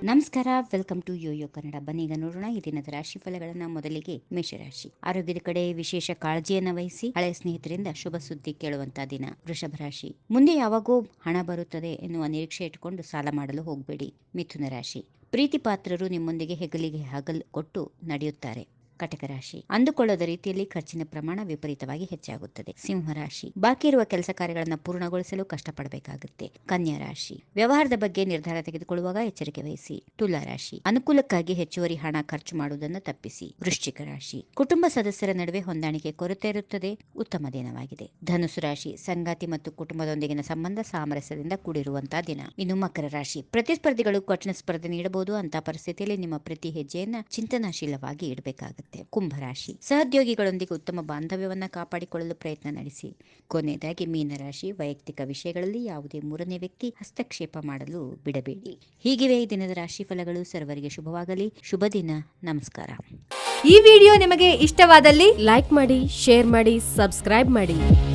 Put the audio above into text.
ನಮಸ್ಕಾರ, welcome to Yoyo Kannada. ಬನ್ನೀಗ ನೋಡೋಣ ಈ ದಿನದ ರಾಶಿ ಫಲಗಳನ್ನ. ಮೊದಲಿಗೆ ಮೇಷರಾಶಿ. ಆರೋಗ್ಯದ ಕಡೆ ವಿಶೇಷ ಕಾಳಜಿಯನ್ನು ವಹಿಸಿ ಹಳೆಯ ಸ್ನೇಹಿತರಿಂದ ಶುಭ ಸುದ್ದಿ ಕೇಳುವಂತಹ ದಿನ. ವೃಷಭ ರಾಶಿ. ಮುಂದೆ ಯಾವಾಗೋ ಹಣ ಬರುತ್ತದೆ ಎನ್ನುವ ನಿರೀಕ್ಷೆ ಇಟ್ಟುಕೊಂಡು ಸಾಲ ಮಾಡಲು ಹೋಗಬೇಡಿ. ಮಿಥುನ ರಾಶಿ. ಪ್ರೀತಿ ಪಾತ್ರರು ನಿಮ್ಮೊಂದಿಗೆ ಹೆಗಲಿಗೆ ಹಗಲು ಕೊಟ್ಟು ನಡೆಯುತ್ತಾರೆ. ಕಟಕ ರಾಶಿ. ಅಂದುಕೊಳ್ಳದ ರೀತಿಯಲ್ಲಿ ಖರ್ಚಿನ ಪ್ರಮಾಣ ವಿಪರೀತವಾಗಿ ಹೆಚ್ಚಾಗುತ್ತದೆ. ಸಿಂಹರಾಶಿ. ಬಾಕಿ ಇರುವ ಕೆಲಸ ಕಾರ್ಯಗಳನ್ನು ಪೂರ್ಣಗೊಳಿಸಲು ಕಷ್ಟಪಡಬೇಕಾಗುತ್ತೆ. ಕನ್ಯಾ ರಾಶಿ. ವ್ಯವಹಾರದ ಬಗ್ಗೆ ನಿರ್ಧಾರ ತೆಗೆದುಕೊಳ್ಳುವಾಗ ಎಚ್ಚರಿಕೆ ವಹಿಸಿ. ತುಲಾ ರಾಶಿ. ಅನುಕೂಲಕ್ಕಾಗಿ ಹೆಚ್ಚುವರಿ ಹಣ ಖರ್ಚು ಮಾಡುವುದನ್ನು ತಪ್ಪಿಸಿ. ವೃಶ್ಚಿಕ ರಾಶಿ. ಕುಟುಂಬ ಸದಸ್ಯರ ನಡುವೆ ಹೊಂದಾಣಿಕೆ ಕೊರತೆ ಇರುತ್ತದೆ. ಉತ್ತಮ ದಿನವಾಗಿದೆ. ಧನುಸು ರಾಶಿ. ಸಂಗಾತಿ ಮತ್ತು ಕುಟುಂಬದೊಂದಿಗಿನ ಸಂಬಂಧ ಸಾಮರಸ್ಯದಿಂದ ಕೂಡಿರುವಂತಹ ದಿನ. ಇನ್ನು ಮಕರ ರಾಶಿ. ಪ್ರತಿಸ್ಪರ್ಧಿಗಳು ಕಠಿಣ ಸ್ಪರ್ಧೆ ನೀಡಬಹುದು. ಅಂತಹ ಪರಿಸ್ಥಿತಿಯಲ್ಲಿ ನಿಮ್ಮ ಪ್ರತಿ ಹೆಜ್ಜೆಯನ್ನ ಚಿಂತನಾಶೀಲವಾಗಿ ಇಡಬೇಕಾಗುತ್ತೆ. ಕುಂಭರಾಶಿ. ಸಹೋದ್ಯೋಗಿಗಳೊಂದಿಗೆ ಉತ್ತಮ ಬಾಂಧವ್ಯವನ್ನ ಕಾಪಾಡಿಕೊಳ್ಳಲು ಪ್ರಯತ್ನ ನಡೆಸಿ. ಕೊನೆಯದಾಗಿ ಮೀನರಾಶಿ. ವೈಯಕ್ತಿಕ ವಿಷಯಗಳಲ್ಲಿ ಯಾವುದೇ ಮೂರನೇ ವ್ಯಕ್ತಿ ಹಸ್ತಕ್ಷೇಪ ಮಾಡಲು ಬಿಡಬೇಡಿ. ಹೀಗಿವೆ ಈ ದಿನದ ರಾಶಿ ಫಲಗಳು. ಸರ್ವರಿಗೆ ಶುಭವಾಗಲಿ. ಶುಭ ದಿನ. ನಮಸ್ಕಾರ. ಈ ವಿಡಿಯೋ ನಿಮಗೆ ಇಷ್ಟವಾದಲ್ಲಿ ಲೈಕ್ ಮಾಡಿ, ಶೇರ್ ಮಾಡಿ, ಸಬ್ಸ್ಕ್ರೈಬ್ ಮಾಡಿ.